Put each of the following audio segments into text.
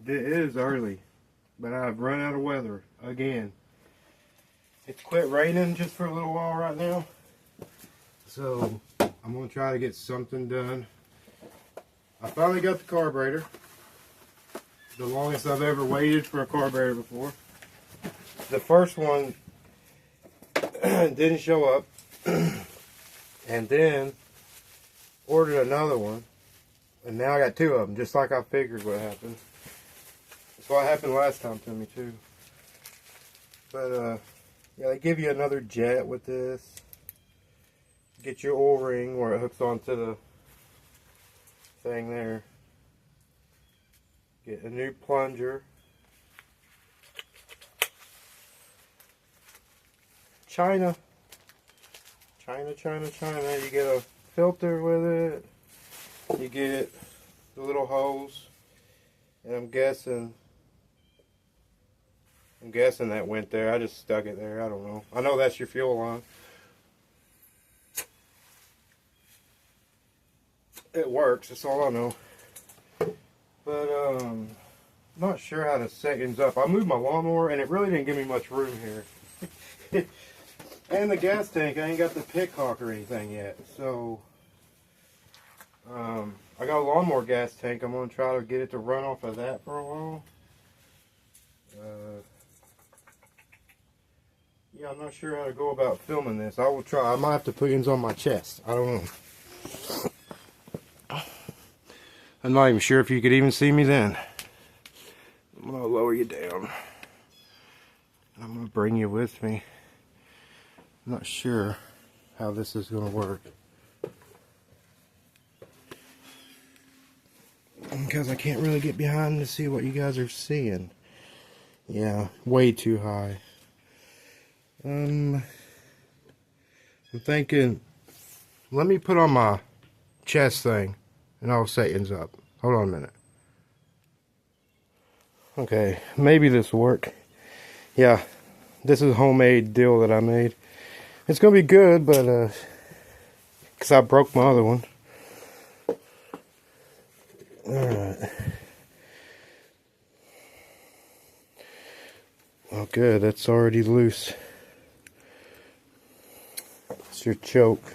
It is early, but I've run out of weather again. It's quit raining just for a little while right now, so I'm gonna try to get something done. I finally got the carburetor. The longest I've ever waited for a carburetor before. The first one didn't show up, and then ordered another one, and now I got two of them, just like I figured would happen. That's what happened last time to me too. But yeah, they give you another jet with this. Get your O-ring where it hooks onto the thing there. Get a new plunger. China. You get a filter with it. You get the little hose. And I'm guessing that went there. I just stuck it there. I don't know. I know that's your fuel line. It works. That's all I know. But I'm not sure how to set things up. I moved my lawnmower and it really didn't give me much room here. And the gas tank, I ain't got the pit cock or anything yet. So I got a lawnmower gas tank. I'm gonna try to get it to run off of that for a while. Yeah, I'm not sure how to go about filming this. I will try. I might have to put things on my chest. I don't know. I'm not even sure if you could even see me then. I'm gonna lower you down. I'm gonna bring you with me. I'm not sure how this is gonna work. Because I can't really get behind to see what you guys are seeing. Yeah, way too high. I'm thinking, let me put on my chest thing and I'll set things up. Hold on a minute. Okay, maybe this will work. Yeah, this is a homemade deal that I made. It's gonna be good, but because I broke my other one. Alright. Oh good, that's already loose. It's your choke.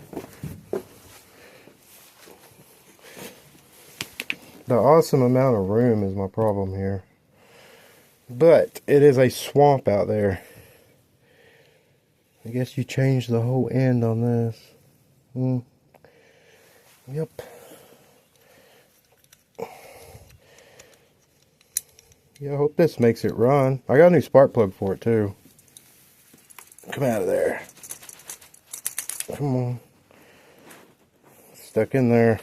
The awesome amount of room is my problem here. But it is a swamp out there. I guess you changed the whole end on this. Yep. Yeah, I hope this makes it run. I got a new spark plug for it too. Come out of there. Come on. Stuck in there.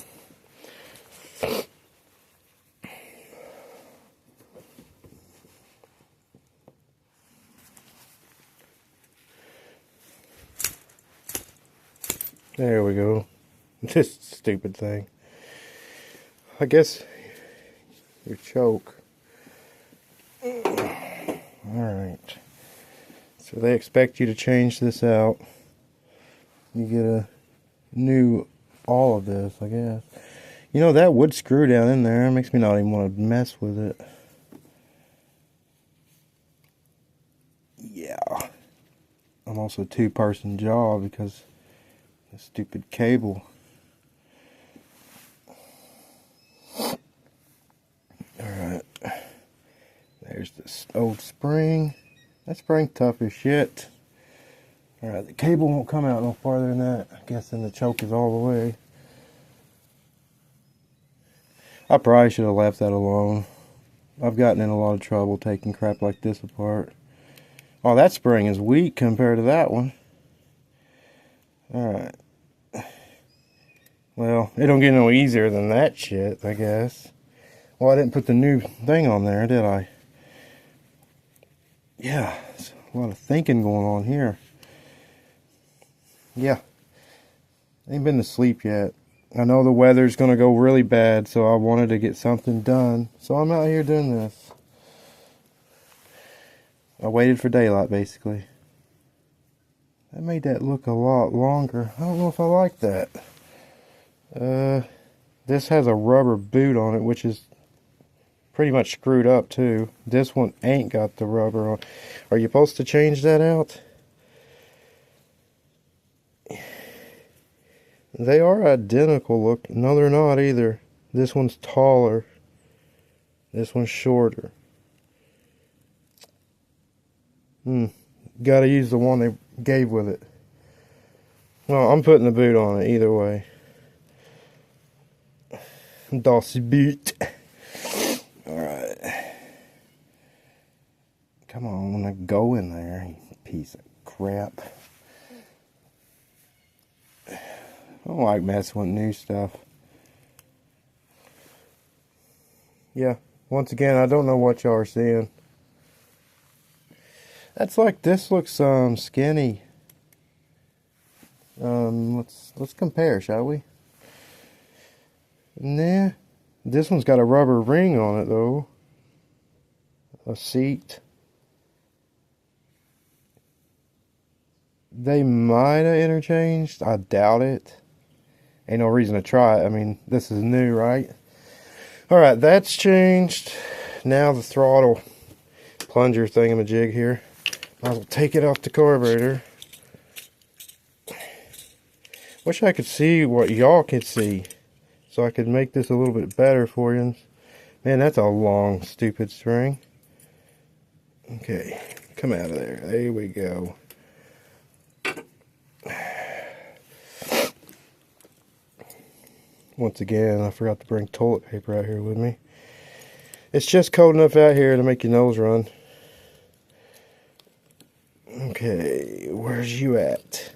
There we go. This stupid thing. I guess your choke. Alright. So they expect you to change this out. You get a new all of this, I guess. You know, that wood screw down in there makes me not even want to mess with it. Yeah. I'm also a two-person job because the stupid cable. Alright. There's this old spring. That spring's tough as shit. Alright, the cable won't come out no farther than that. I'm guessing the choke is all the way. I probably should have left that alone. I've gotten in a lot of trouble taking crap like this apart. Oh, that spring is weak compared to that one. Alright. Well, it don't get no easier than that shit, I guess. Well, I didn't put the new thing on there, did I? Yeah, there's a lot of thinking going on here. Yeah. Ain't been to sleep yet. I know the weather's going to go really bad, so I wanted to get something done. So I'm out here doing this. I waited for daylight, basically. That made that look a lot longer. I don't know if I like that. This has a rubber boot on it, which is pretty much screwed up too. This one ain't got the rubber on. Are you supposed to change that out? They are identical look. No, they're not either. This one's taller. This one's shorter. Gotta use the one they gave with it. Well, I'm putting the boot on it either way. Das Boot. Alright. Come on, go in there, you piece of crap. I don't like messing with new stuff. Yeah, once again, I don't know what y'all are seeing. That's like, this looks skinny. Let's compare, shall we? Nah, this one's got a rubber ring on it though. A seat. They might have interchanged. I doubt it. Ain't no reason to try it. I mean, this is new, right? Alright, that's changed. Now the throttle plunger thingamajig here. I will take it off the carburetor. Wish I could see what y'all could see, so I could make this a little bit better for you. Man, that's a long, stupid string. Okay, come out of there. There we go. Once again, I forgot to bring toilet paper out here with me. It's just cold enough out here to make your nose run. Okay, where's you at?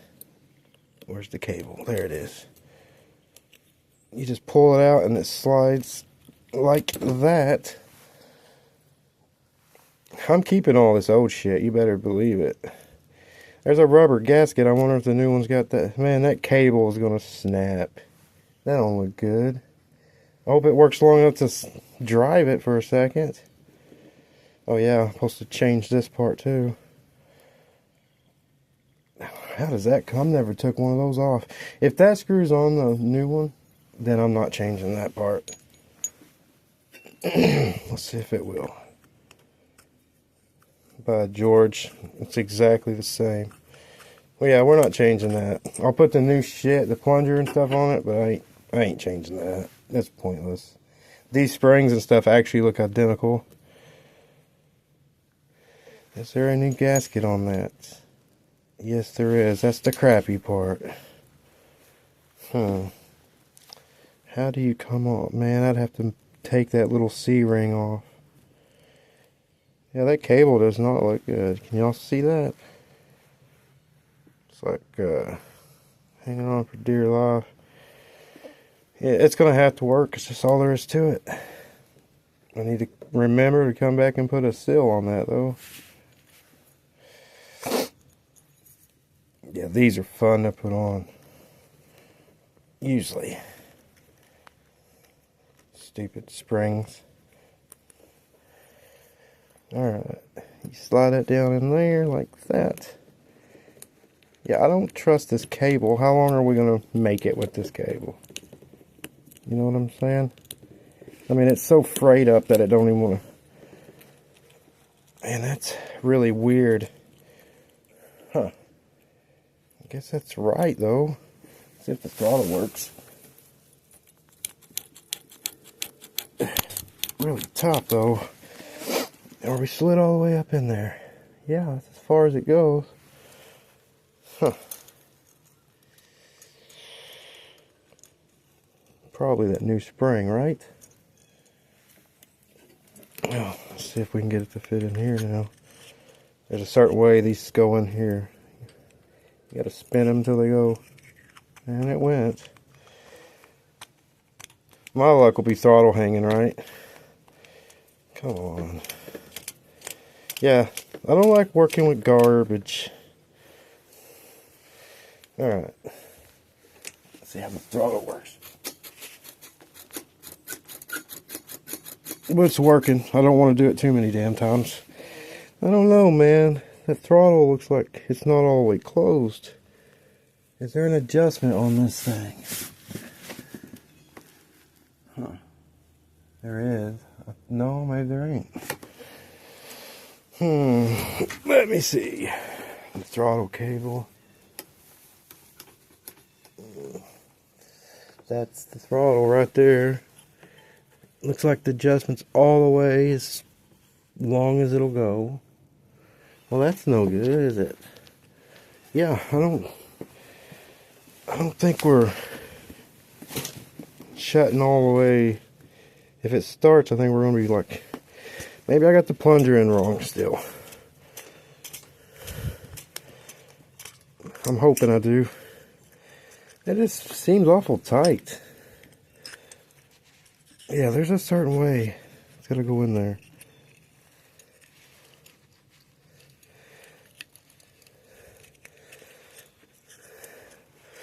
Where's the cable? There it is. You just pull it out and it slides like that. I'm keeping all this old shit, you better believe it. There's a rubber gasket. I wonder if the new one's got that. Man, that cable is going to snap. That don't look good. I hope it works long enough to drive it for a second. Oh yeah, I'm supposed to change this part too. How does that come? Never took one of those off. If that screws on the new one, then I'm not changing that part. Let's see if it will. By George, it's exactly the same. Well, yeah, we're not changing that. I'll put the new shit, the plunger and stuff on it, but I ain't changing that. That's pointless. These springs and stuff actually look identical. Is there a new gasket on that? Yes, there is. That's the crappy part. How do you come off? Man, I'd have to take that little C-ring off. Yeah, that cable does not look good. Can y'all see that? It's like hanging on for dear life. Yeah, it's going to have to work. It's just all there is to it. I need to remember to come back and put a seal on that, though. Yeah, these are fun to put on. Usually. Stupid springs. Alright. You slide it down in there like that. Yeah, I don't trust this cable. How long are we going to make it with this cable? You know what I'm saying? I mean, it's so frayed up that it don't even want to... Man, that's really weird. Huh. I guess that's right, though. Let's see if the throttle works. Really tough, though. Are we slid all the way up in there? Yeah, that's as far as it goes. Huh. Probably that new spring, right? Oh, let's see if we can get it to fit in here now. There's a certain way these go in here. You gotta spin them till they go. And it went. My luck will be throttle hanging, right? Come on. Yeah, I don't like working with garbage. Alright. Let's see how the throttle works. But it's working. I don't want to do it too many damn times. I don't know, man. That throttle looks like it's not all the way closed. Is there an adjustment on this thing? Huh. There is. No, maybe there ain't. Let me see. The throttle cable. That's the throttle right there. Looks like the adjustment's all the way as long as it'll go. Well, that's no good, is it? Yeah, I don't think we're shutting all the way. If it starts, I think we're gonna be like, maybe I got the plunger in wrong still. I'm hoping I do. It just seems awful tight. Yeah, there's a certain way it's gotta go in there.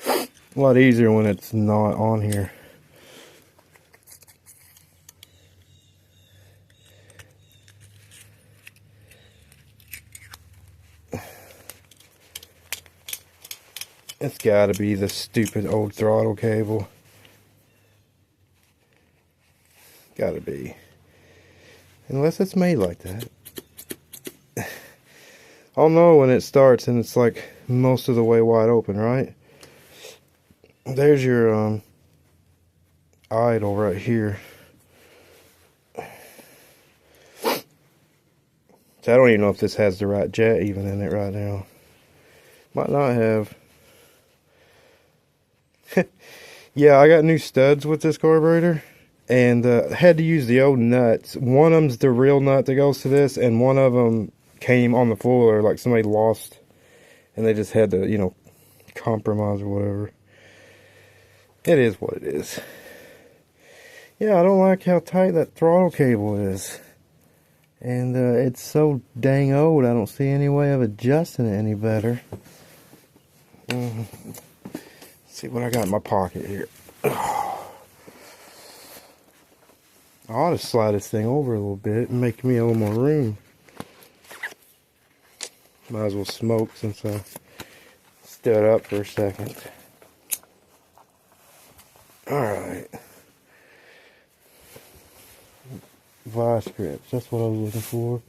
A lot easier when it's not on here. It's gotta be the stupid old throttle cable. Gotta be. Unless it's made like that. I'll know when it starts and it's like most of the way wide open, right? There's your idle right here. So I don't even know if this has the right jet even in it right now. Might not have. Yeah, I got new studs with this carburetor, and had to use the old nuts. One of them's the real nut that goes to this, and one of them came on the floor, or like somebody lost, and they just had to, you know, compromise or whatever. It is what it is. Yeah, I don't like how tight that throttle cable is, and it's so dang old. I don't see any way of adjusting it any better. See what I got in my pocket here. I ought to slide this thing over a little bit and make me a little more room. Might as well smoke since I stood up for a second. Alright. Vice grips, that's what I was looking for.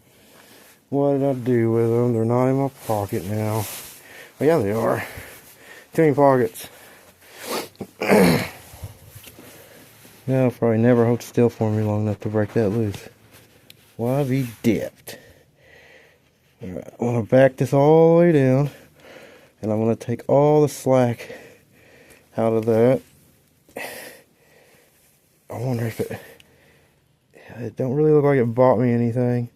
What did I do with them? They're not in my pocket now. Oh yeah, they are. Too many pockets. Now I'll probably never hold still for me long enough to break that loose. Why be dipped? Alright, I want to back this all the way down, and I'm going to take all the slack out of that. I wonder if it don't really look like it bought me anything.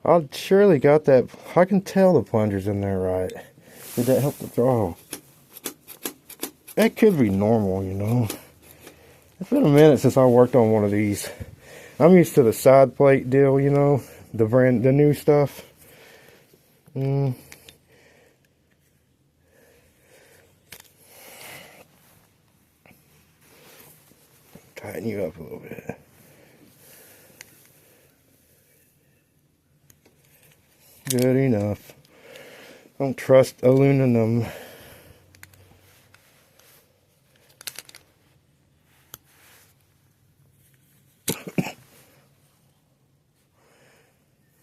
I surely got that. I can tell the plunger's in there right. Did that help the throttle? That could be normal, you know. It's been a minute since I worked on one of these. I'm used to the side plate deal, you know, the new stuff. Tighten you up a little bit. Good enough. Don't trust aluminum.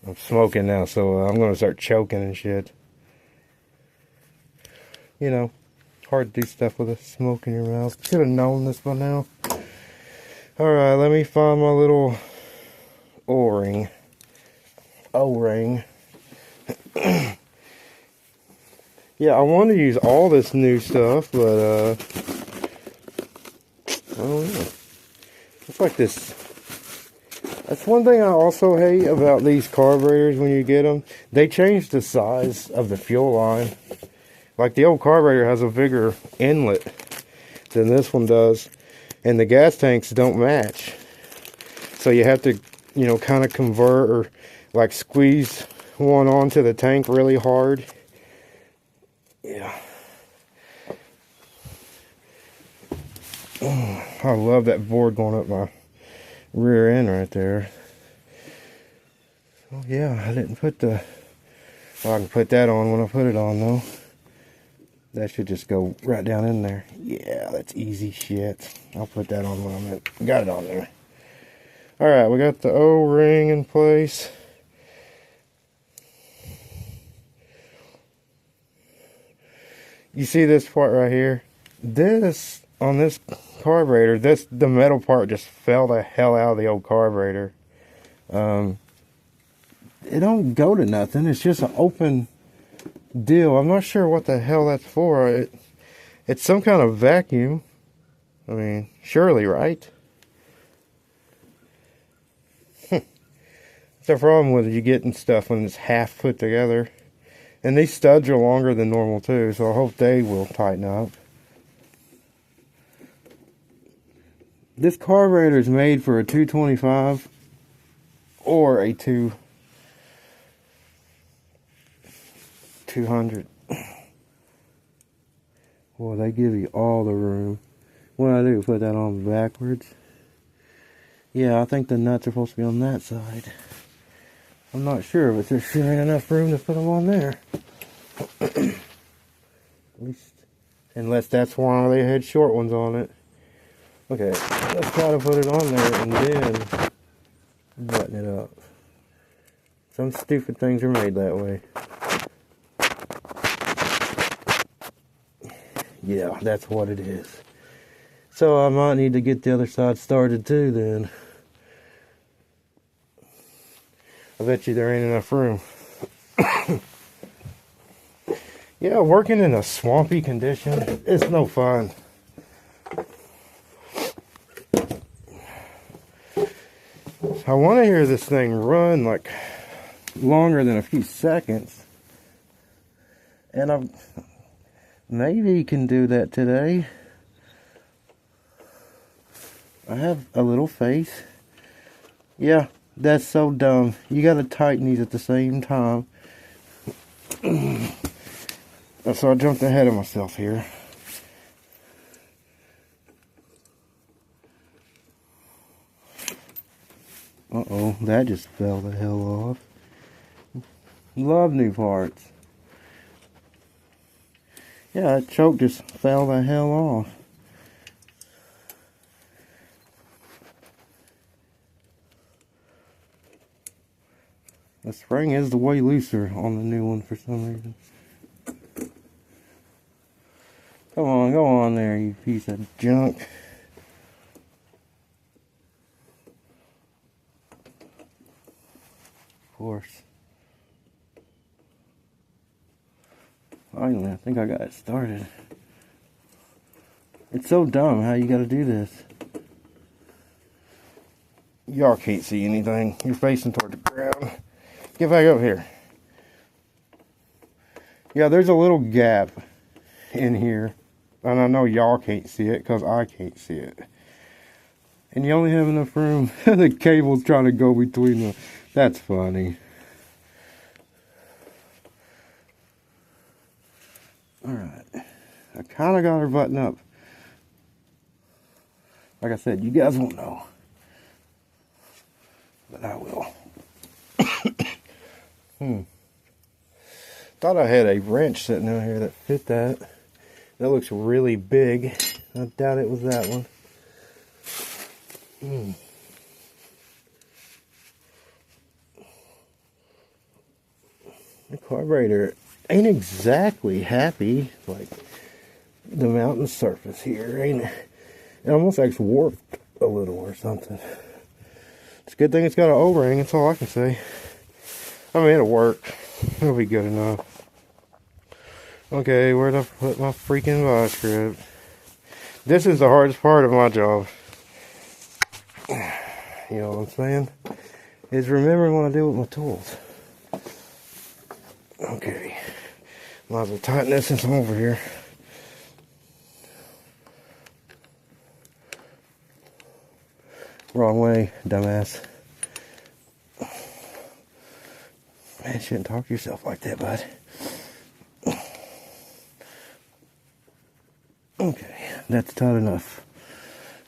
I'm smoking now, so I'm going to start choking and shit. You know, hard to do stuff with a smoke in your mouth. Should have known this by now. Alright, let me find my little O-ring. O-ring. Yeah, I want to use all this new stuff, but I don't know. It's like this. That's one thing I also hate about these carburetors when you get them. They change the size of the fuel line. Like the old carburetor has a bigger inlet than this one does. And the gas tanks don't match. So you have to, you know, kind of convert or like squeeze one onto the tank really hard. Yeah. I love that board going up my rear end right there. Oh yeah, I didn't put the, well, I can put that on when I put it on though. That should just go right down in there. Yeah, that's easy shit. I'll put that on when I'm got it on there. Alright, we got the O-ring in place. You see this part right here? This, on this carburetor, the metal part just fell the hell out of the old carburetor. It don't go to nothing. It's just an open deal. I'm not sure what the hell that's for. It's some kind of vacuum. I mean, surely, right? It's a problem with you getting stuff when it's half put together. And these studs are longer than normal too, so I hope they will tighten up. This carburetor is made for a 225 or a 200. Boy, they give you all the room. What I do, put that on backwards. Yeah, I think the nuts are supposed to be on that side. I'm not sure, but there sure ain't enough room to put them on there. At least, unless that's why they had short ones on it. Okay, let's try to put it on there and then button it up. Some stupid things are made that way. Yeah, that's what it is. So I might need to get the other side started too then. I bet you there ain't enough room. Yeah, working in a swampy condition is no fun. I want to hear this thing run like longer than a few seconds. And I maybe can do that today. I have a little faith. Yeah, that's so dumb. You gotta tighten these at the same time. So I jumped ahead of myself here. Uh-oh, that just fell the hell off. Love new parts. Yeah, that choke just fell the hell off. The spring is way looser on the new one for some reason. Come on, go on there, you piece of junk. Of course. Finally, I think I got it started. It's so dumb how you gotta do this. Y'all can't see anything. You're facing toward the ground. Get back up here. Yeah, there's a little gap in here. And I know y'all can't see it because I can't see it. And you only have enough room. The cable's trying to go between them. That's funny. Alright. I kind of got her buttoned up. Like I said, you guys won't know. But I will. Thought I had a wrench sitting out here that fit that. That looks really big. I doubt it was that one. The carburetor ain't exactly happy. Like the mountain surface here, ain't it? It almost like it's warped a little or something. It's a good thing it's got an O-ring. That's all I can say. I mean, it'll work. It'll be good enough. Okay, where'd I put my freaking vice grip? This is the hardest part of my job. You know what I'm saying? Is remembering what I do with my tools. Okay. Might as well tighten this since I'm over here. Wrong way, dumbass. Man, shouldn't talk to yourself like that, bud. Okay, that's tight enough.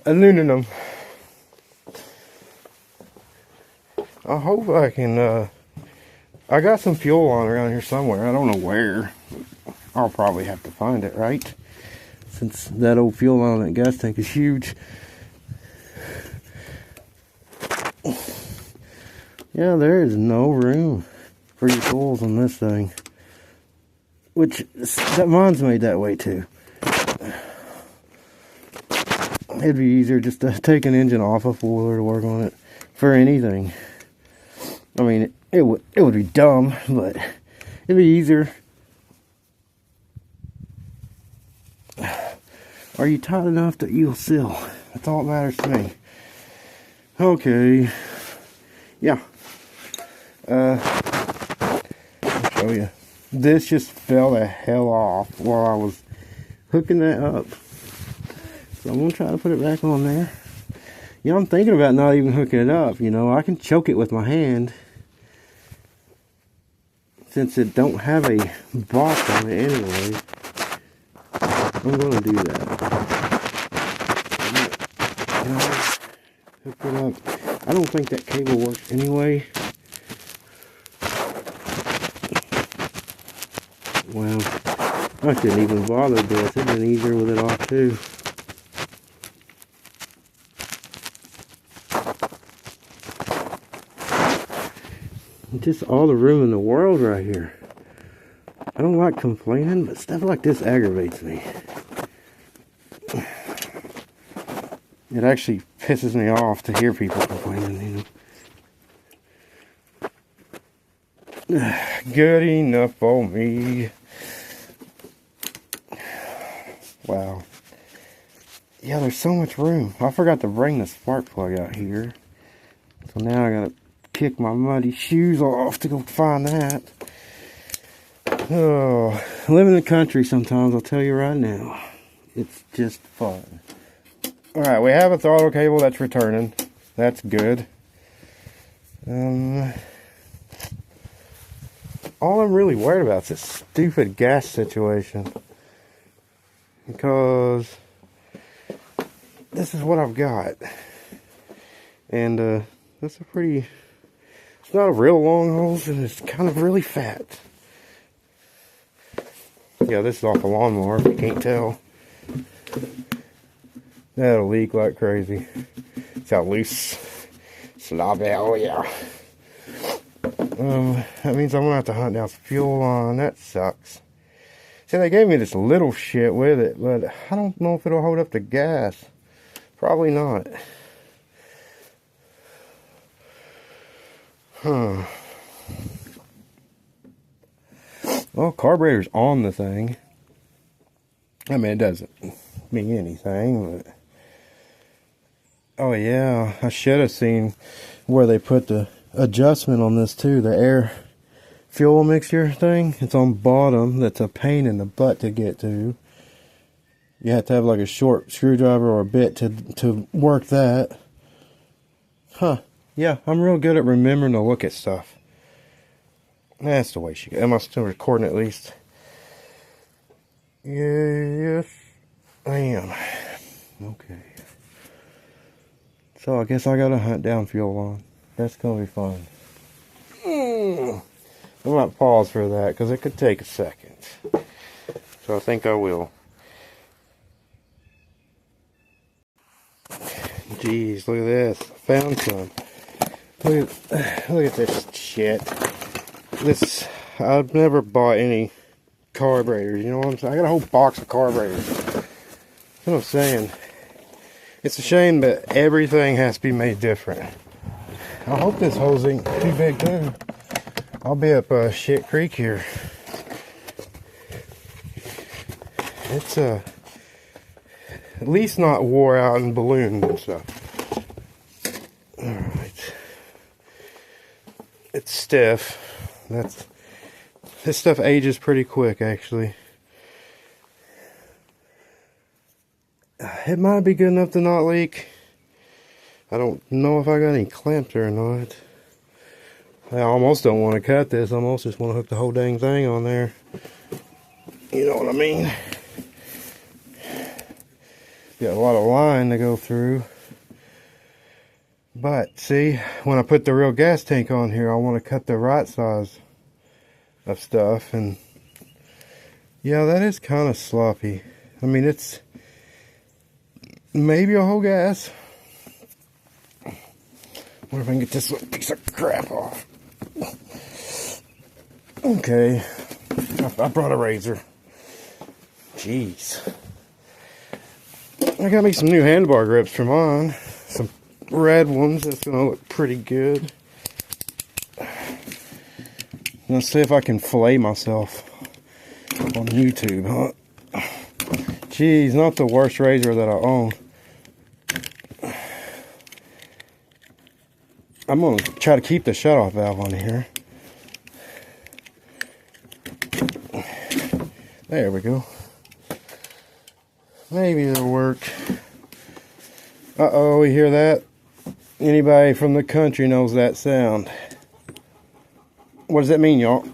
Aluminum. I hope I can, I got some fuel on around here somewhere. I don't know where. I'll probably have to find it, right? Since that old fuel on that gas tank is huge. Yeah, there is no room for your tools on this thing. Which, mine's made that way too. It'd be easier just to take an engine off a four-wheeler to work on it for anything. I mean, it would be dumb, but it'd be easier. Are you tight enough that you'll seal? That's all that matters to me. Okay. Yeah. I'll show you. This just fell the hell off while I was hooking that up. So I'm going to try to put it back on there. You know, I'm thinking about not even hooking it up. You know, I can choke it with my hand. Since it don't have a box on it anyway. I'm going to do that. You know, hook it up. I don't think that cable works anyway. Well, I shouldn't even bother with this. It'd been easier with it off too. Just all the room in the world right here. I don't like complaining, but stuff like this aggravates me. It actually pisses me off to hear people complaining, you know. Good enough for me. Wow. Yeah, there's so much room. I forgot to bring the spark plug out here. So now I gotta kick my muddy shoes off to go find that. Oh, living in the country sometimes, I'll tell you right now. It's just fun. Alright, we have a throttle cable that's returning. That's good. All I'm really worried about is this stupid gas situation. Because this is what I've got. And that's a pretty... It's not a real long hose, and it's kind of really fat. Yeah, this is off a lawnmower, if you can't tell. That'll leak like crazy. It's out loose. Sloppy, oh yeah. That means I'm gonna have to hunt down some fuel on. That sucks. See, they gave me this little shit with it, but I don't know if it'll hold up the gas. Probably not. Huh. Well, carburetor's on the thing. I mean, it doesn't mean anything, but... Oh yeah, I should have seen where they put the adjustment on this too. The air fuel mixture thing. It's on bottom. That's a pain in the butt to get to. You have to have like a short screwdriver or a bit to work that. Huh. Yeah, I'm real good at remembering to look at stuff. That's the way she goes. Am I still recording at least? Yes, I am. Okay. So I guess I gotta hunt down fuel on. That's gonna be fun. I might pause for that because it could take a second. So I think I will. Jeez, look at this. I found some. Look at this shit. I've never bought any carburetors, you know what I'm saying? I got a whole box of carburetors. That's what I'm saying. It's a shame that everything has to be made different. I hope this hose ain't too big too. I'll be up Shit Creek here. It's at least not wore out and ballooned and stuff. Alright. It's stiff. This stuff ages pretty quick, actually. It might be good enough to not leak. I don't know if I got any clamps or not. I almost don't want to cut this. I almost just want to hook the whole dang thing on there. You know what I mean? Got a lot of line to go through. But, see, when I put the real gas tank on here, I want to cut the right size of stuff. And, yeah, that is kind of sloppy. I mean, it's maybe a whole gas. Wonder if I can get this little piece of crap off. Okay. I brought a razor. Jeez. I got me some new handlebar grips for mine. Some red ones. That's going to look pretty good. Let's see if I can fillet myself on YouTube, huh? Jeez, not the worst razor that I own. I'm going to try to keep the shutoff valve on here. There we go. Maybe it'll work. Uh-oh, you hear that? Anybody from the country knows that sound. What does that mean, y'all?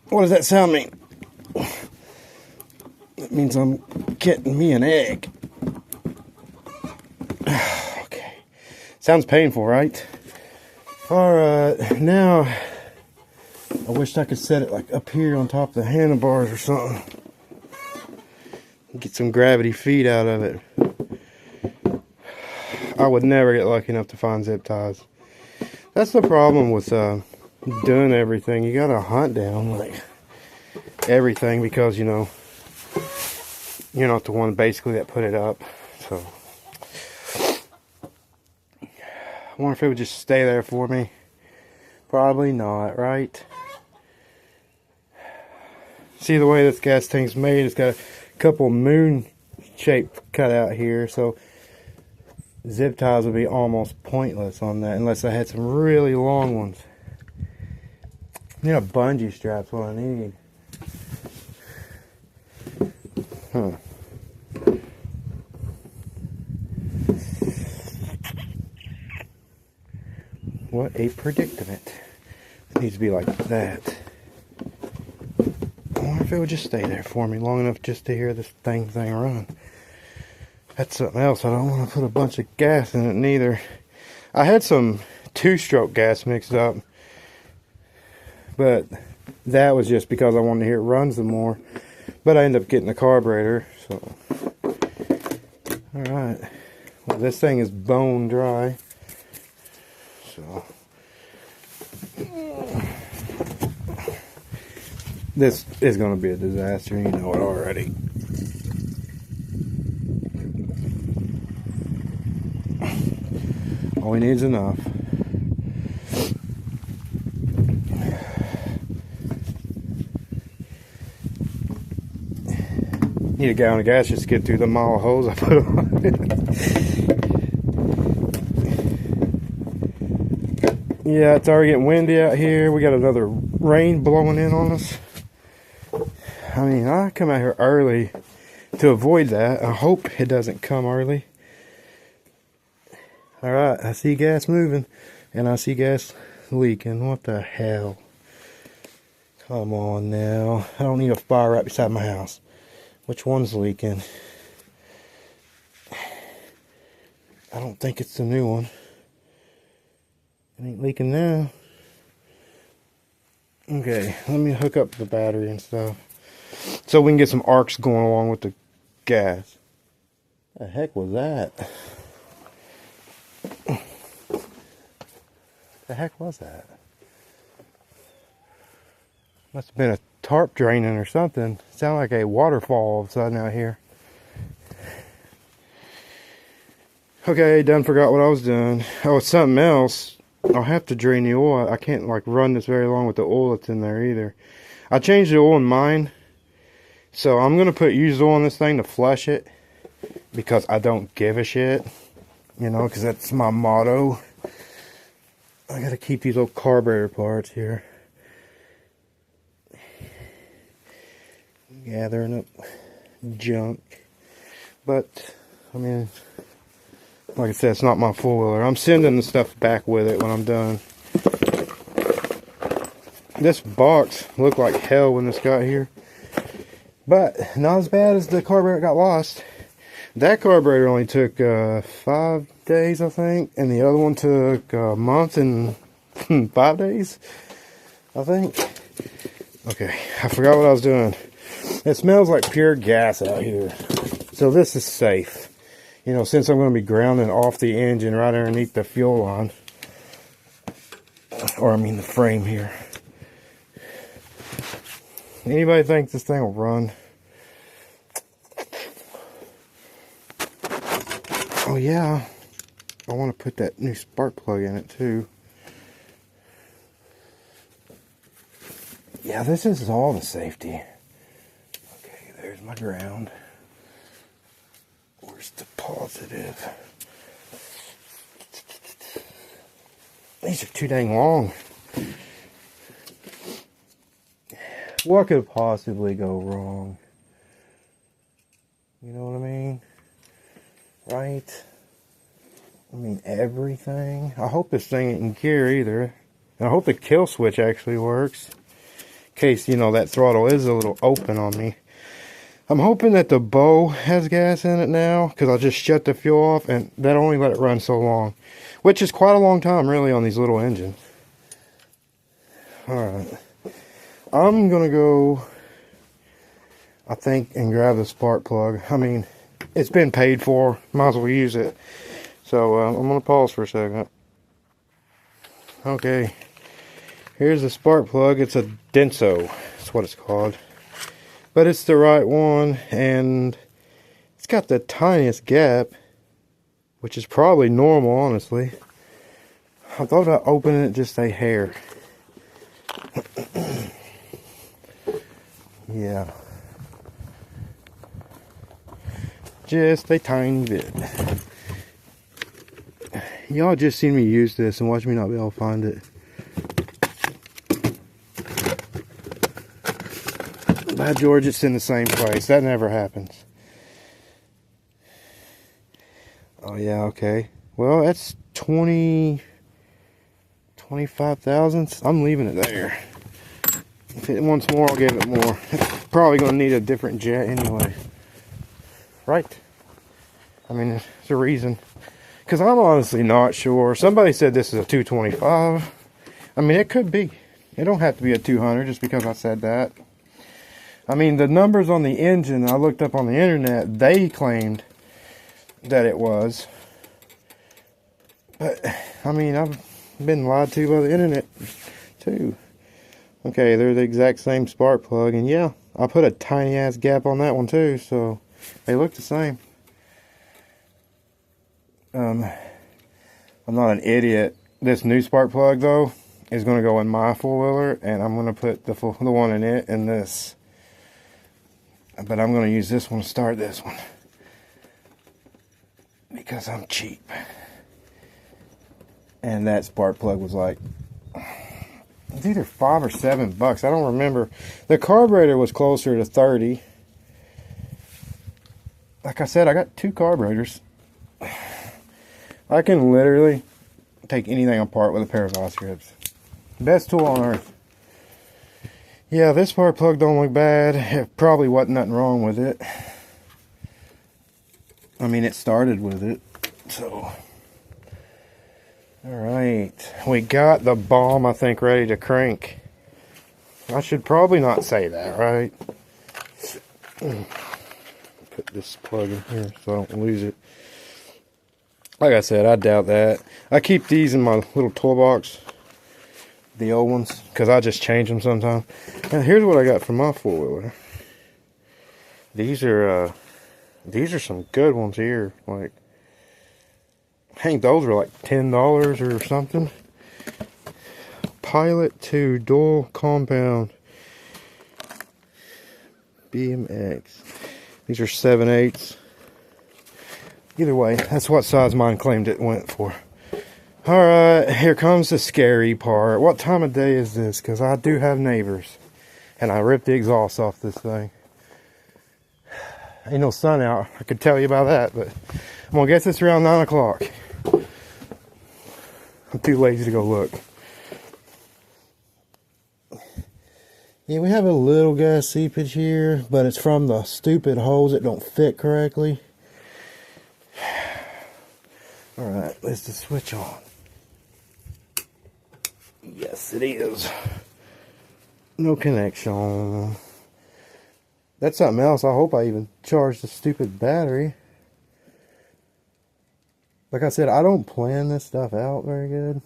What does that sound mean? That means I'm getting me an egg. Okay. Sounds painful, right? Alright, now I wish I could set it like up here on top of the handlebars or something. Get some gravity feed out of it. I would never get lucky enough to find zip ties. That's the problem with doing everything. You gotta hunt down like everything because, you know, you're not the one basically that put it up. So I wonder if it would just stay there for me. Probably not, right? See the way this gas tank's made? It's got a couple moon shape cut out here, so zip ties would be almost pointless on that unless I had some really long ones. I need a bungee strap's what I need. Huh. What a predicament. It needs to be like that. I wonder if it would just stay there for me long enough just to hear this thing run. That's something else. I don't want to put a bunch of gas in it neither. I had some 2-stroke gas mixed up, but that was just because I wanted to hear it run some more. But I ended up getting the carburetor, so. Alright. Well, this thing is bone dry. So. This is going to be a disaster, you know it already. All he needs enough. Need a gallon of gas just to get through the mile of hose I put on it. Yeah, it's already getting windy out here. We got another rain blowing in on us. I mean, I come out here early to avoid that. I hope it doesn't come early. Alright, I see gas moving. And I see gas leaking. What the hell? Come on now. I don't need a fire right beside my house. Which one's leaking? I don't think it's the new one. It ain't leaking now. Okay, let me hook up the battery and stuff. So we can get some arcs going along with the gas. The heck was that? The heck was that? Must have been a tarp draining or something. Sound like a waterfall all of a sudden out here. Okay, done forgot what I was doing. Oh, it's something else. I'll have to drain the oil. I can't like run this very long with the oil that's in there either. I changed the oil in mine. So I'm going to put used oil on this thing to flush it. Because I don't give a shit. You know, because that's my motto. I got to keep these little carburetor parts here. Gathering up junk. But, I mean, like I said, it's not my four-wheeler. I'm sending the stuff back with it when I'm done. This box looked like hell when this got here. But, not as bad as the carburetor got lost. That carburetor only took 5 days, I think. And the other one took a month and 5 days, I think. Okay, I forgot what I was doing. It smells like pure gas out here. So this is safe. You know, since I'm going to be grounding off the engine right underneath the fuel line. Or I mean the frame here. Anybody think this thing will run? Oh yeah, I want to put that new spark plug in it too. Yeah, this is all the safety. Okay, there's my ground. Where's the positive? These are too dang long. What could possibly go wrong? You know what I mean? Right? I mean, everything. I hope this thing ain't in gear either. And I hope the kill switch actually works. In case, you know, that throttle is a little open on me. I'm hoping that the bow has gas in it now, because I'll just shut the fuel off, and that only let it run so long. Which is quite a long time, really, on these little engines. Alright. I'm going to go, I think, and grab the spark plug. I mean, it's been paid for. Might as well use it. So, I'm going to pause for a second. Okay. Here's the spark plug. It's a Denso. That's what it's called. But it's the right one. And it's got the tiniest gap. Which is probably normal, honestly. I thought about opening it just a hair. Yeah. Just a tiny bit. Y'all just seen me use this and watch me not be able to find it. By George, it's in the same place. That never happens. Oh yeah, okay. Well, that's 25 thousandths. I'm leaving it there. If it wants more, I'll give it more. It's probably going to need a different jet anyway. Right? I mean, there's a reason. Because I'm honestly not sure. Somebody said this is a 225. I mean, it could be. It don't have to be a 200 just because I said that. I mean, the numbers on the engine, I looked up on the internet, they claimed that it was. But, I mean, I've been lied to by the internet, too. Okay, they're the exact same spark plug, and yeah, I put a tiny ass gap on that one too, so they look the same. I'm not an idiot. This new spark plug though is going to go in my four-wheeler, and I'm going to put the one in it in this. But I'm going to use this one to start this one because I'm cheap. And that spark plug was like, it's either $5 or $7. I don't remember. The carburetor was closer to 30. Like I said, I got 2 carburetors. I can literally take anything apart with a pair of vice grips. Best tool on earth. Yeah, this spark plug don't look bad. It probably wasn't nothing wrong with it. I mean, it started with it. So, alright. We got the bomb, I think, ready to crank. I should probably not say that, right? Put this plug in here so I don't lose it. Like I said, I doubt that. I keep these in my little toolbox. The old ones. Because I just change them sometimes. And here's what I got for my four-wheeler. These are some good ones here. Like, I think those were like $10 or something. Pilot 2 dual compound BMX. These are 7/8. Either way, that's what size mine claimed it went for. Alright, here comes the scary part. What time of day is this? Because I do have neighbors. And I ripped the exhaust off this thing. Ain't no sun out, I could tell you about that, but I'm going to guess it's around 9 o'clock. I'm too lazy to go look. Yeah, we have a little gas seepage here, but it's from the stupid holes that don't fit correctly. Alright, let's just switch on. Yes, it is. No connection. That's something else. I hope I even charged the stupid battery. Like I said, I don't plan this stuff out very good.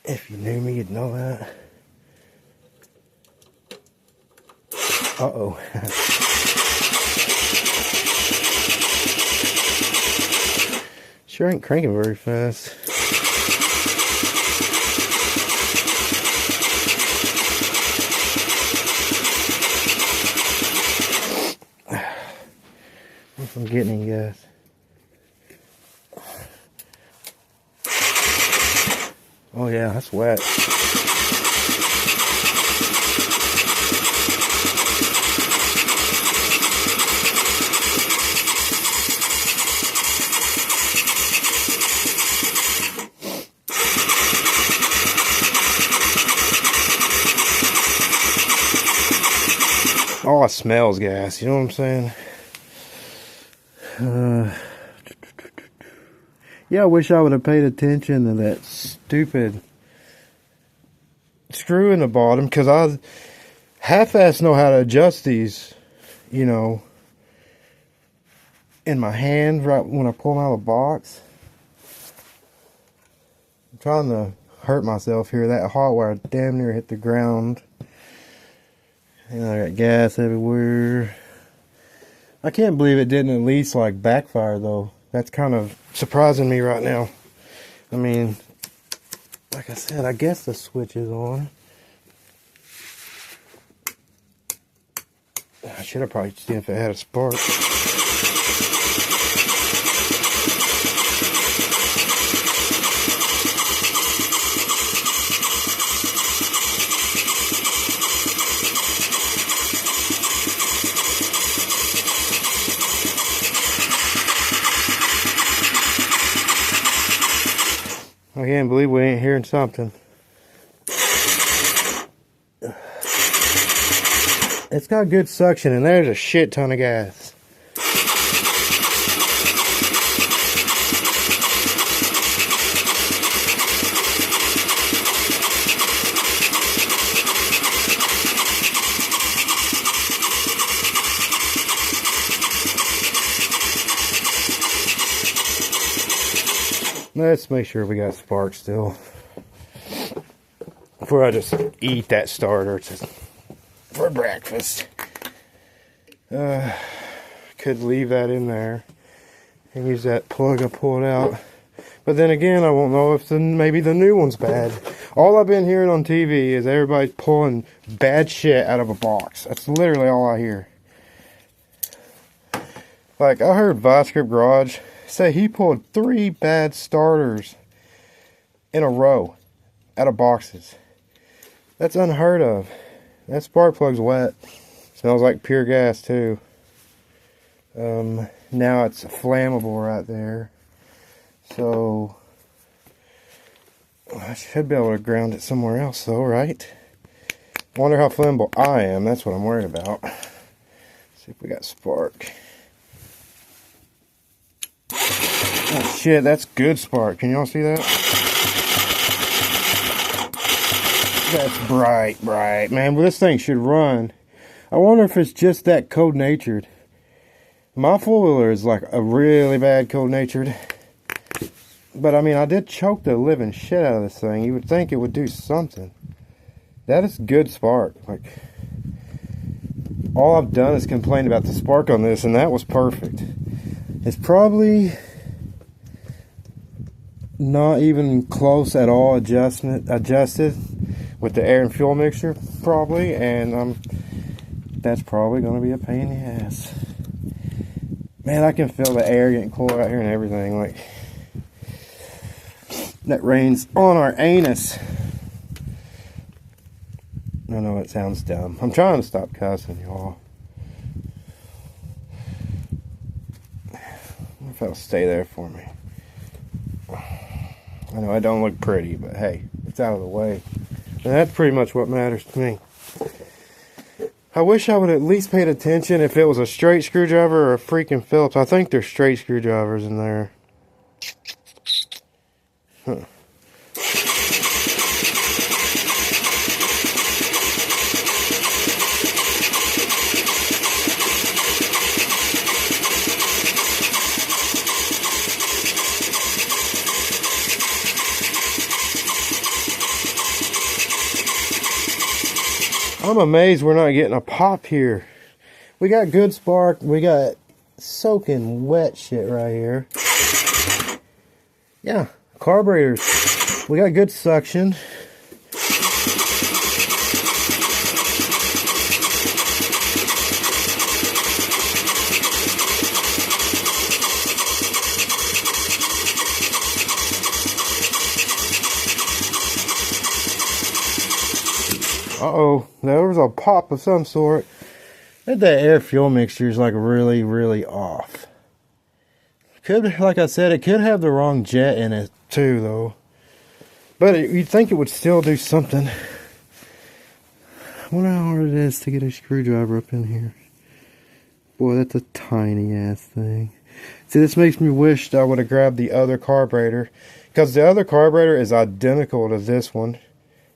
If you knew me, you'd know that. Uh-oh. Sure ain't cranking very fast. If I'm getting any gas. Oh yeah, that's wet. Oh, it smells gas, you know what I'm saying? Yeah, I wish I would have paid attention to that stupid screw in the bottom, because I half-assed know how to adjust these, you know, in my hand right when I pull them out of the box. I'm trying to hurt myself here. That hot wire damn near hit the ground. And I got gas everywhere. I can't believe it didn't at least like backfire though. That's kind of surprising me right now. I mean, like I said, I guess the switch is on. I should have probably seen if it had a spark. I can't believe we ain't hearing something. It's got good suction and there's a shit ton of gas. Let's make sure we got spark still before I just eat that starter for breakfast. Could leave that in there and use that plug I pulled out, but then again I won't know if maybe the new one's bad. All I've been hearing on TV is everybody's pulling bad shit out of a box. That's literally all I hear. Like I heard Vice Grip Garage say he pulled 3 bad starters in a row out of boxes. That's unheard of. That spark plug's wet. Smells like pure gas too. Now it's flammable right there. So I should be able to ground it somewhere else though, right? Wonder how flammable I am. That's what I'm worried about. See if we got spark. Oh shit, that's good spark. Can y'all see that? That's bright. Man, well, this thing should run. I wonder if it's just that cold-natured. My four-wheeler is like a really bad cold-natured. But I mean, I did choke the living shit out of this thing. You would think it would do something. That is good spark. Like, all I've done is complain about the spark on this, and that was perfect. It's probably not even close at all adjusted with the air and fuel mixture, probably, and that's probably going to be a pain in the ass. Man, I can feel the air getting cold out here and everything. Like, that rain's on our anus. I know it sounds dumb. I'm trying to stop cussing, y'all. If it'll stay there for me. I know I don't look pretty, but hey, it's out of the way. And that's pretty much what matters to me. I wish I would at least paid attention if it was a straight screwdriver or a freaking Phillips. I think there's straight screwdrivers in there. Huh. I'm amazed we're not getting a pop here. We got good spark. We got soaking wet shit right here. Yeah, carburetors. We got good suction. Uh-oh, there was a pop of some sort. That air fuel mixture is like really, really off. Could, like I said, it could have the wrong jet in it too, though. But you'd think it would still do something. I wonder how hard it is to get a screwdriver up in here. Boy, that's a tiny ass thing. See, this makes me wish that I would have grabbed the other carburetor, because the other carburetor is identical to this one.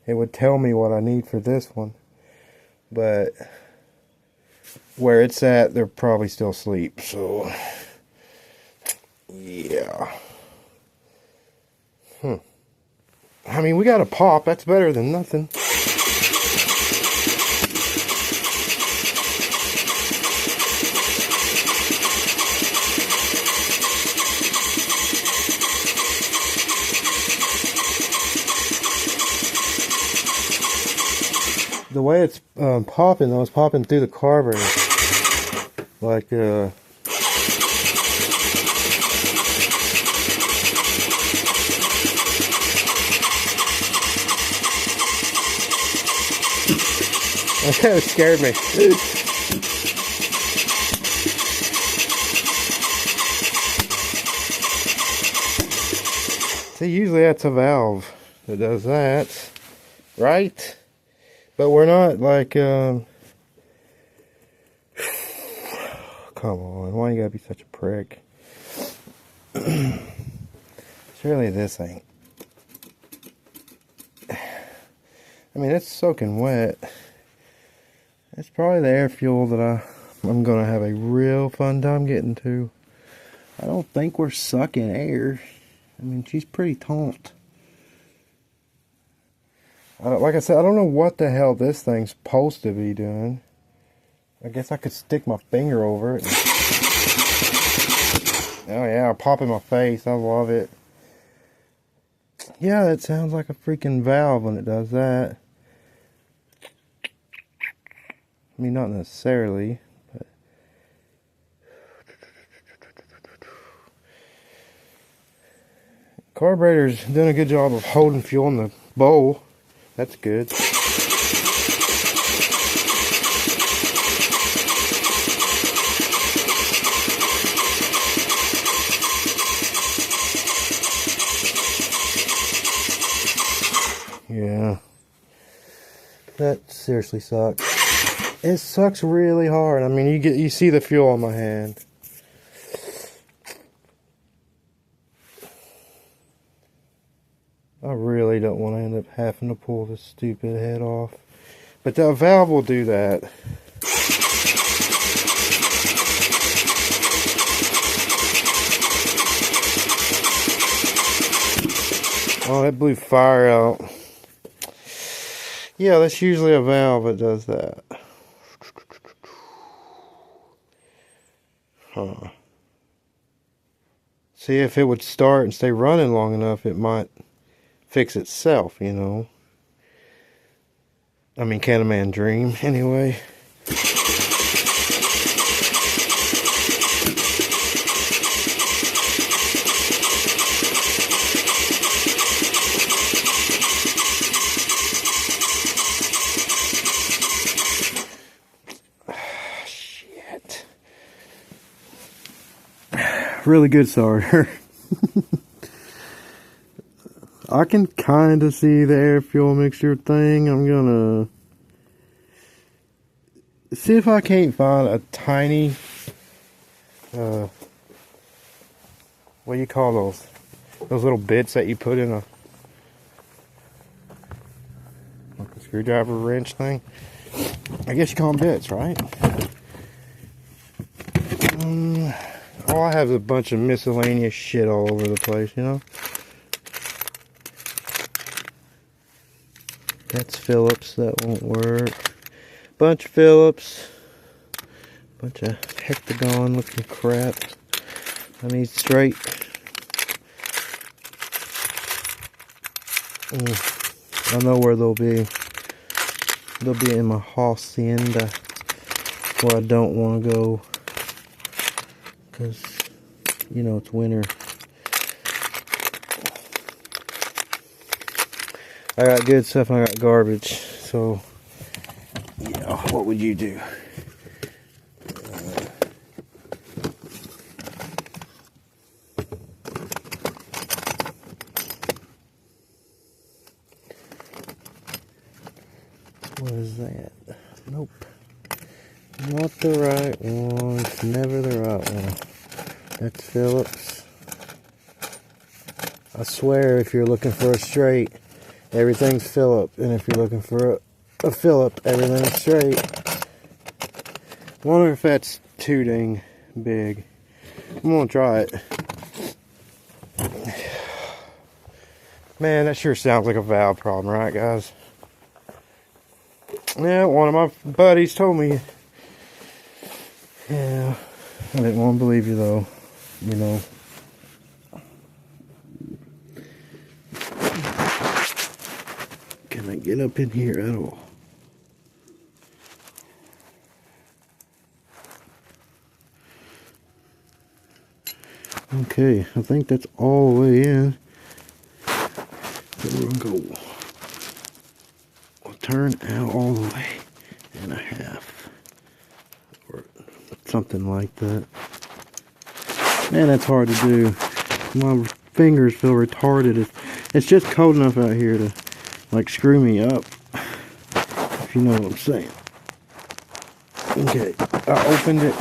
It would tell me what I need for this one. But where it's at, they're probably still asleep. So, yeah. I mean, we got a pop. That's better than nothing. The way it's popping, though, it's popping through the carburetor. Like, It scared me. See, usually that's a valve that does that, right? But we're not like, come on, why you gotta be such a prick? Surely this ain't. I mean, it's soaking wet. It's probably the air fuel that I'm gonna have a real fun time getting to. I don't think we're sucking air. I mean, she's pretty taut. Like I said, I don't know what the hell this thing's supposed to be doing. I guess I could stick my finger over it. Oh yeah, pop in my face. I love it. Yeah, that sounds like a freaking valve when it does that. I mean, not necessarily, but carburetor's doing a good job of holding fuel in the bowl. That's good. Yeah. That seriously sucks. It sucks really hard. I mean, you see the fuel on my hand. I really don't want to end up having to pull this stupid head off. But the valve will do that. Oh, that blew fire out. Yeah, that's usually a valve that does that. Huh. See, if it would start and stay running long enough, it might fix itself, you know. I mean, can a man dream, anyway? Shit. Really good starter. I can kind of see the air fuel mixture thing. I'm gonna see if I can't find a tiny, what do you call those? Those little bits that you put in a screwdriver wrench thing. I guess you call them bits, right? All I have is a bunch of miscellaneous shit all over the place, you know? That's Phillips, that won't work. Bunch of Phillips. Bunch of hectagon looking crap. I need straight. I know where they'll be. They'll be in my hacienda, where I don't want to go, because, you know, it's winter. I got good stuff and I got garbage. So, yeah, what would you do? What is that? Nope. Not the right one. It's never the right one. That's Phillips. I swear, if you're looking for a straight, everything's Phillip. And if you're looking for a Phillip, everything's straight. Wonder if that's too dang big. I'm gonna try it. Man, that sure sounds like a valve problem, right, guys? Yeah, one of my buddies told me. Yeah, I didn't want to believe you though, you know. Can I get up in here at all? Okay, I think that's all the way in. So we're gonna go. We'll turn out all the way and a half, or something like that. Man, that's hard to do. My fingers feel retarded. It's just cold enough out here to like screw me up, if you know what I'm saying. Okay, I opened it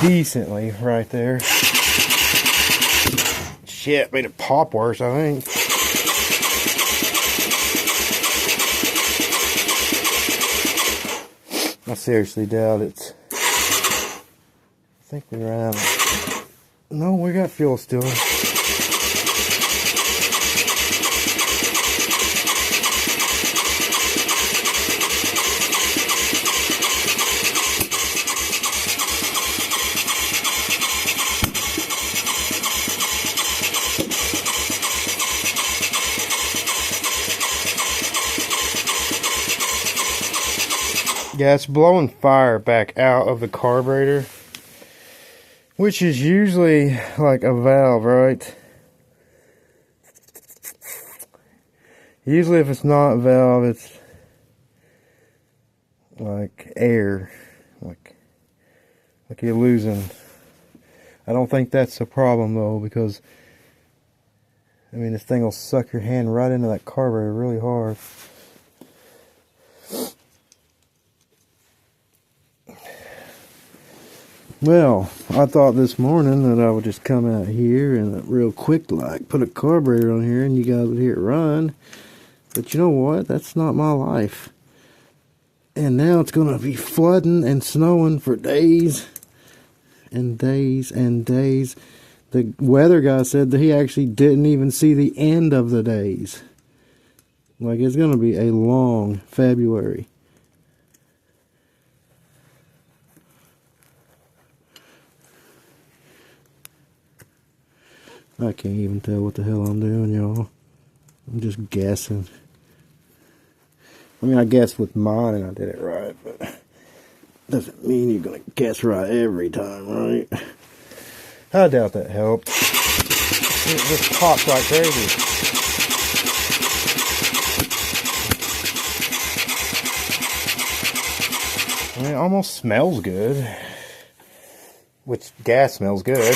decently right there. Shit, made it pop worse, I think. I seriously doubt it. I think we ran out of... No, we got fuel still. Yeah, it's blowing fire back out of the carburetor, which is usually like a valve, right? Usually if it's not a valve, it's like air, like you're losing. I don't think that's the problem though, because I mean, this thing will suck your hand right into that carburetor really hard. Well, I thought this morning that I would just come out here and real quick like put a carburetor on here and you guys would hear it run. But you know what? That's not my life. And now it's going to be flooding and snowing for days and days and days. The weather guy said that he actually didn't even see the end of the days. Like, it's going to be a long February. I can't even tell what the hell I'm doing, y'all. I'm just guessing. I mean, I guessed with mine and I did it right, but doesn't mean you're gonna guess right every time, right? I doubt that helped. It just popped like crazy. I mean, it almost smells good. Which gas smells good.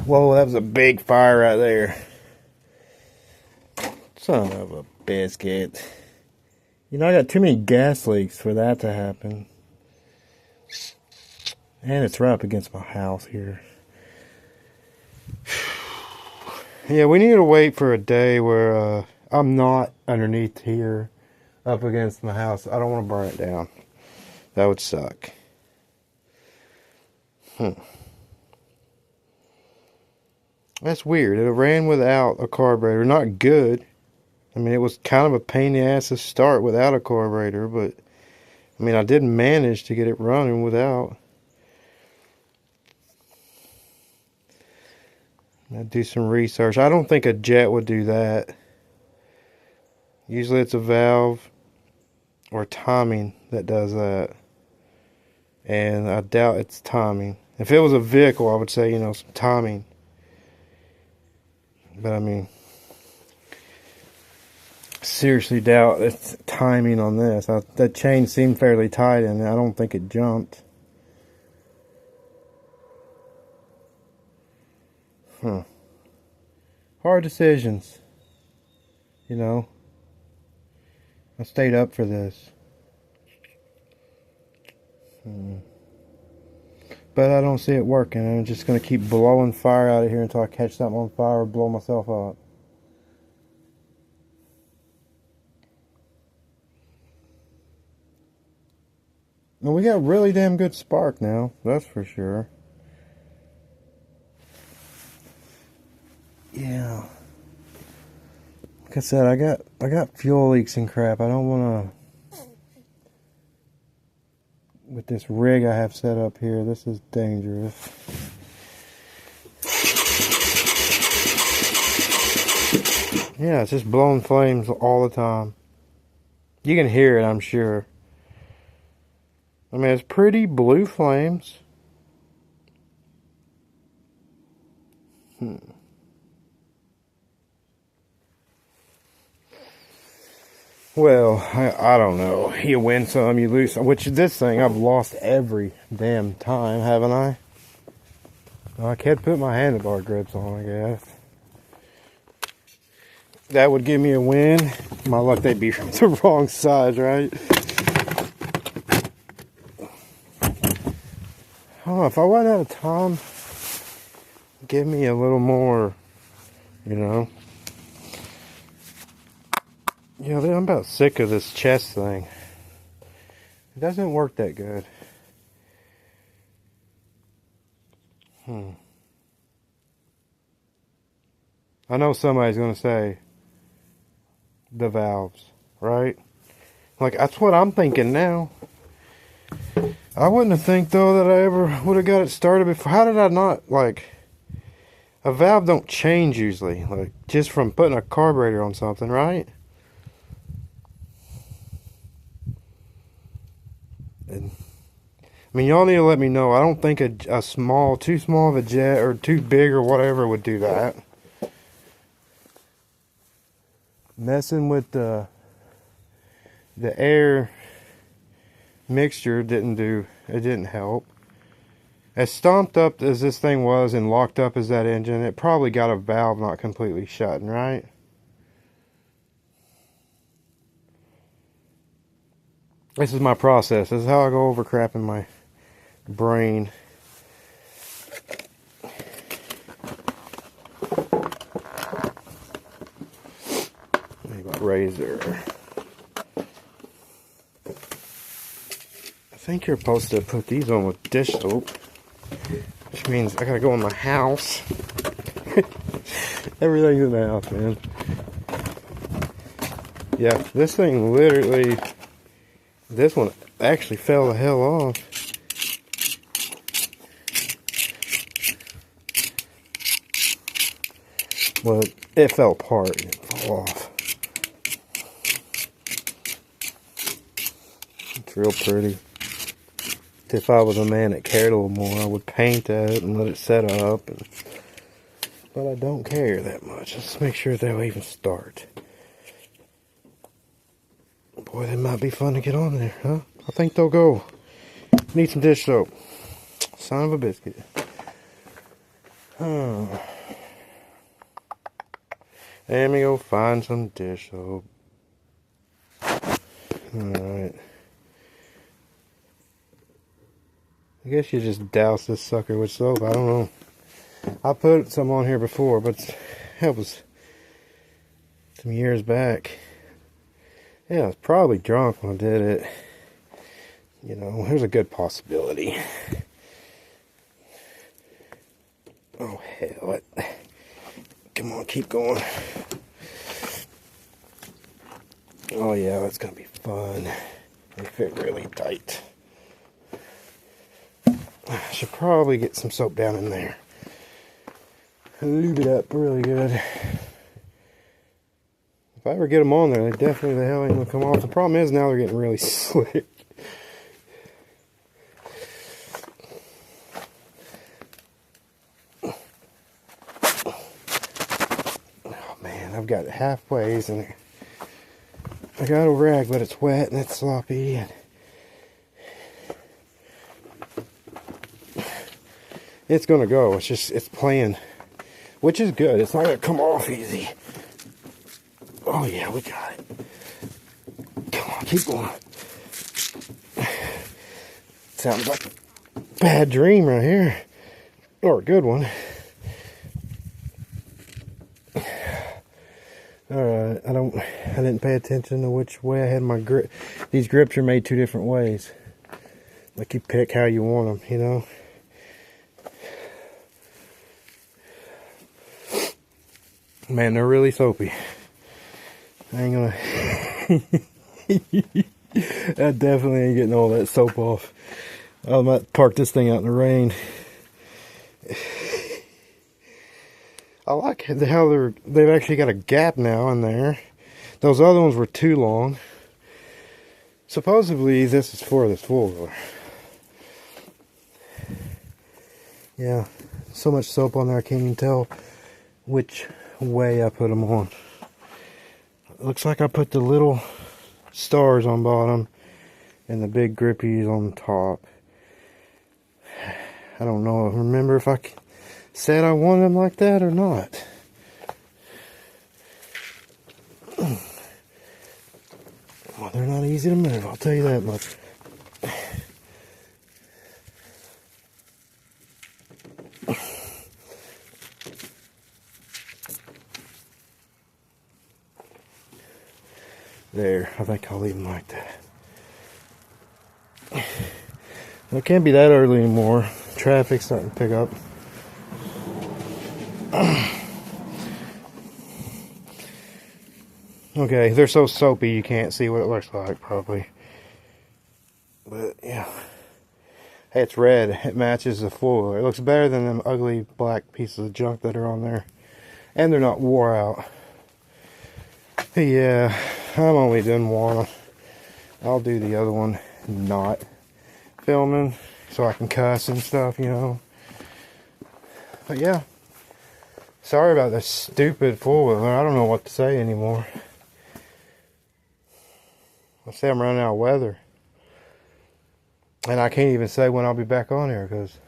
Whoa, that was a big fire right there. Son of a biscuit. You know, I got too many gas leaks for that to happen. And it's right up against my house here. Yeah, we need to wait for a day where I'm not underneath here up against my house. I don't want to burn it down. That would suck. That's weird. It ran without a carburetor. Not good. I mean, it was kind of a pain in the ass to start without a carburetor, but I mean, I did manage to get it running without. I'd do some research. I don't think a jet would do that. Usually it's a valve or timing that does that. And I doubt it's timing. If it was a vehicle, I would say, you know, some timing. But I mean, seriously doubt it's timing on this. That chain seemed fairly tight and I don't think it jumped. Hard decisions. You know. I stayed up for this. But I don't see it working. I'm just going to keep blowing fire out of here until I catch something on fire or blow myself up. And we got really damn good spark now. That's for sure. Yeah. Like I said, I got fuel leaks and crap. I don't want to. With this rig I have set up here, this is dangerous. Yeah, it's just blowing flames all the time. You can hear it, I'm sure. I mean, it's pretty blue flames. Well, I don't know. You win some, you lose some. Which this thing I've lost every damn time, haven't I? Well, I can't put my handlebar grips on, I guess. That would give me a win. My luck, they'd be the wrong size, right? I don't know, if I run out of time, give me a little more, you know. Yeah, I'm about sick of this chest thing. It doesn't work that good. I know somebody's going to say the valves, right? Like, that's what I'm thinking now. I wouldn't have think though that I ever would have got it started before. How did I not, like, a valve don't change usually, like, just from putting a carburetor on something, right? And, I mean, y'all need to let me know. I don't think a small, too small of a jet or too big or whatever would do that. Messing with the air mixture didn't help. As stomped up as this thing was and locked up as that engine, it probably got a valve not completely shutting, right? This is my process. This is how I go over crap in my brain. Maybe a razor. I think you're supposed to put these on with dish soap, which means I gotta go in my house. Everything's in the house, man. Yeah, this thing literally, this one actually fell the hell off. Well, it fell apart, it didn't fall off. It's real pretty. If I was a man that cared a little more, I would paint that and let it set up. But I don't care that much. Let's make sure they'll even start. Boy, they might be fun to get on there, huh? I think they'll go. Need some dish soap. Son of a biscuit. Oh. Let me go find some dish soap. Alright. I guess you just douse this sucker with soap. I don't know. I put some on here before, but that was some years back. Yeah, I was probably drunk when I did it. You know, there's a good possibility. Oh, hell. Come on, keep going. Oh yeah, that's gonna be fun. They fit really tight. I should probably get some soap down in there. Lube it up really good. If I ever get them on there, they definitely the hell ain't gonna come off. The problem is now they're getting really slick. Oh man, I've got it halfways and I got a rag, but it's wet and it's sloppy. And it's gonna go. It's playing, which is good. It's not gonna come off easy. Oh yeah, we got it. Come on, keep going. Sounds like a bad dream right here, or a good one. Alright, I didn't pay attention to which way I had my grip. These grips are made two different ways. Like you pick how you want them, you know. Man, they're really soapy. I ain't gonna... That definitely ain't getting all that soap off. I might park this thing out in the rain. I like how they've actually got a gap now in there. Those other ones were too long. Supposedly this is for this four-wheeler. Yeah, so much soap on there I can't even tell which way I put them on. It looks like I put the little stars on bottom and the big grippies on top. I don't know. Remember if I said I wanted them like that or not. Well, they're not easy to move, I'll tell you that much. There, I think I'll leave them like that. It can't be that early anymore. Traffic's starting to pick up. Okay, they're so soapy you can't see what it looks like, probably. But, yeah. Hey, it's red. It matches the four-wheeler. It looks better than them ugly black pieces of junk that are on there. And they're not wore out. Yeah, I'm only doing one. I'll do the other one not filming so I can cuss and stuff, you know. But yeah, sorry about this stupid four-wheeler. I don't know what to say anymore. I'll say I'm running out of weather. And I can't even say when I'll be back on here because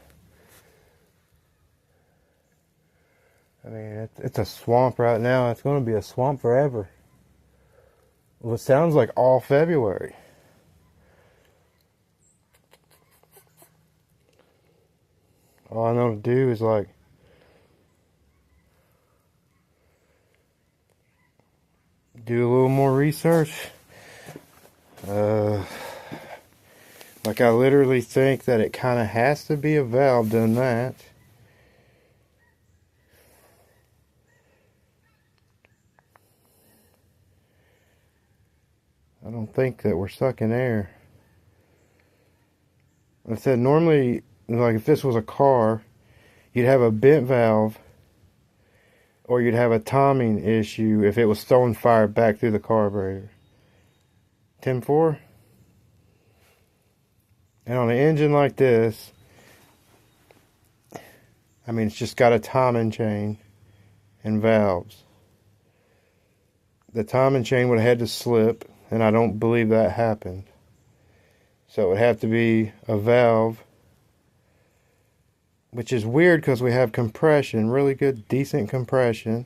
I mean, it's a swamp right now. It's going to be a swamp forever. Well, it sounds like all February. All I know to do is like do a little more research. Like I literally think that it kind of has to be a valve doing that. I don't think that we're sucking air. I said normally, like if this was a car, you'd have a bent valve or you'd have a timing issue if it was throwing fire back through the carburetor. 10-4? And on an engine like this, I mean, it's just got a timing chain and valves. The timing chain would have had to slip, and I don't believe that happened. So it would have to be a valve, which is weird because we have compression, really good, decent compression.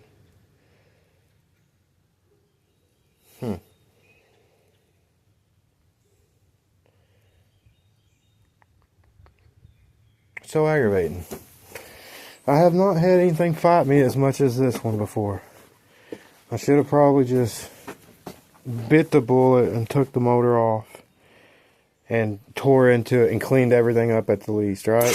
So aggravating. I have not had anything fight me as much as this one before. I should have probably just bit the bullet and took the motor off and tore into it and cleaned everything up at the least, right?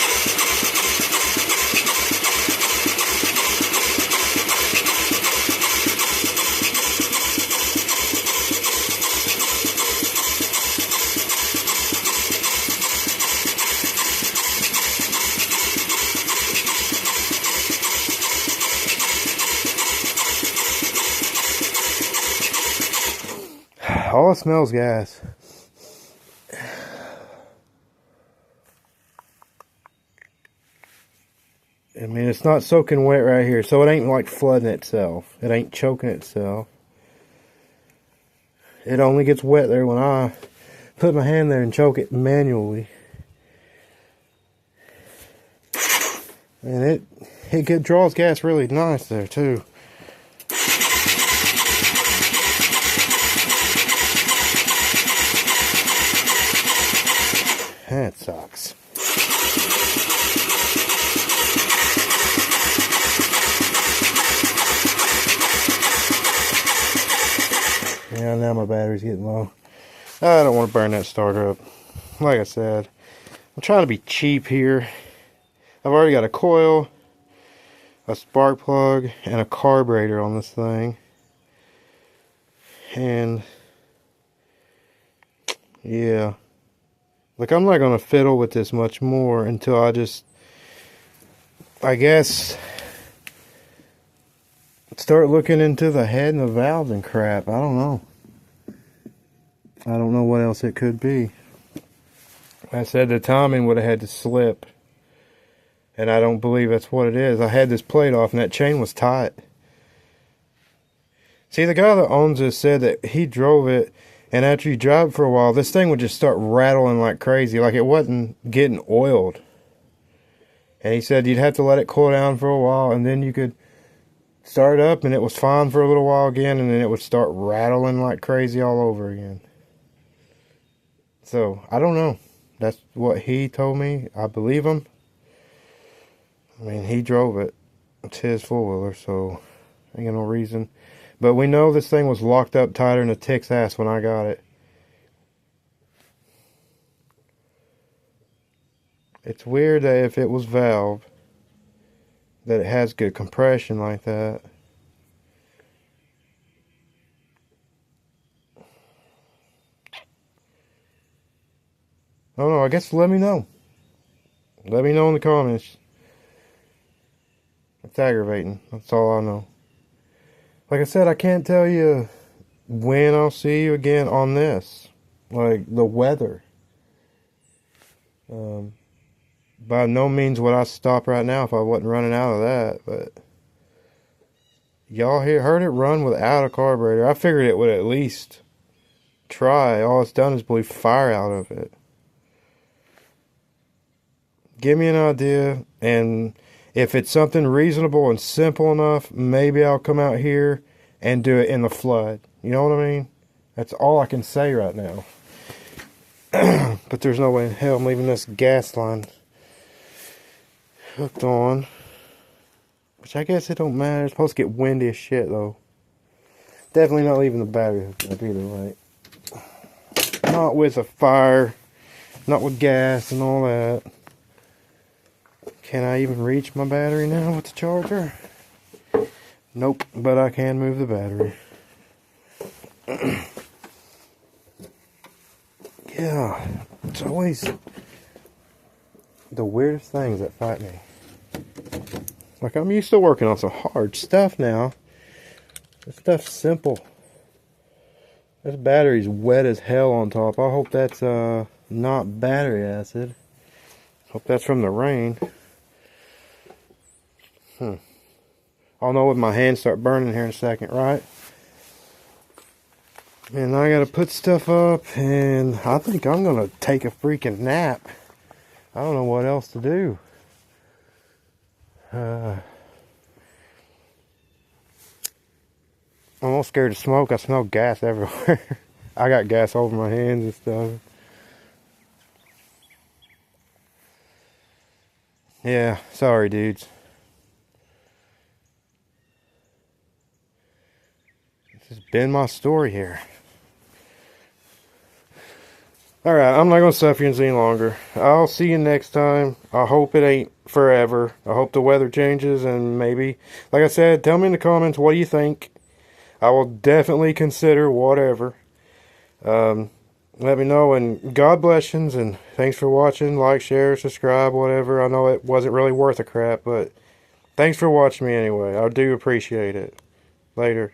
all it smells gas. I mean, it's not soaking wet right here, so it ain't like flooding itself. It ain't choking itself. It only gets wet there when I put my hand there and choke it manually. And it draws gas really nice there too. That sucks. Yeah, now my battery's getting low. I don't want to burn that starter up. Like I said, I'm trying to be cheap here. I've already got a coil, a spark plug, and a carburetor on this thing. And yeah, like I'm not going to fiddle with this much more until I guess, start looking into the head and the valves and crap. I don't know. I don't know what else it could be. I said the timing would have had to slip. And I don't believe that's what it is. I had this plate off and that chain was tight. See, the guy that owns this said that he drove it, and after you drive it for a while, this thing would just start rattling like crazy, like it wasn't getting oiled. And he said you'd have to let it cool down for a while, and then you could start it up, and it was fine for a little while again, and then it would start rattling like crazy all over again. So, I don't know. That's what he told me. I believe him. I mean, he drove it. It's his four-wheeler, so ain't got no reason. But we know this thing was locked up tighter than a tick's ass when I got it. It's weird that if it was valve, that it has good compression like that. I don't know, I guess let me know. Let me know in the comments. It's aggravating. That's all I know. Like I said, I can't tell you when I'll see you again on this. Like, the weather. By no means would I stop right now if I wasn't running out of that. But y'all heard it run without a carburetor. I figured it would at least try. All it's done is blew fire out of it. Give me an idea, and if it's something reasonable and simple enough, maybe I'll come out here and do it in the flood. You know what I mean? That's all I can say right now. But there's no way in hell I'm leaving this gas line hooked on. Which I guess it don't matter. It's supposed to get windy as shit, though. Definitely not leaving the battery hooked up either way. Not with a fire. Not with gas and all that. Can I even reach my battery now with the charger? Nope, but I can move the battery. Yeah, it's always the weirdest things that fight me. Like, I'm used to working on some hard stuff now. This stuff's simple. This battery's wet as hell on top. I hope that's not battery acid. Hope that's from the rain. I'll know when my hands start burning here in a second, right? And I gotta put stuff up, and I think I'm gonna take a freaking nap. I don't know what else to do. I'm almost scared to smoke. I smell gas everywhere. I got gas over my hands and stuff. Yeah, sorry dudes. This has been my story here. Alright, I'm not going to suffer you any longer. I'll see you next time. I hope it ain't forever. I hope the weather changes, and maybe, like I said, tell me in the comments what do you think. I will definitely consider whatever. Let me know, and God bless yous, and thanks for watching. Like, share, subscribe, whatever. I know it wasn't really worth a crap, but thanks for watching me anyway. I do appreciate it. Later.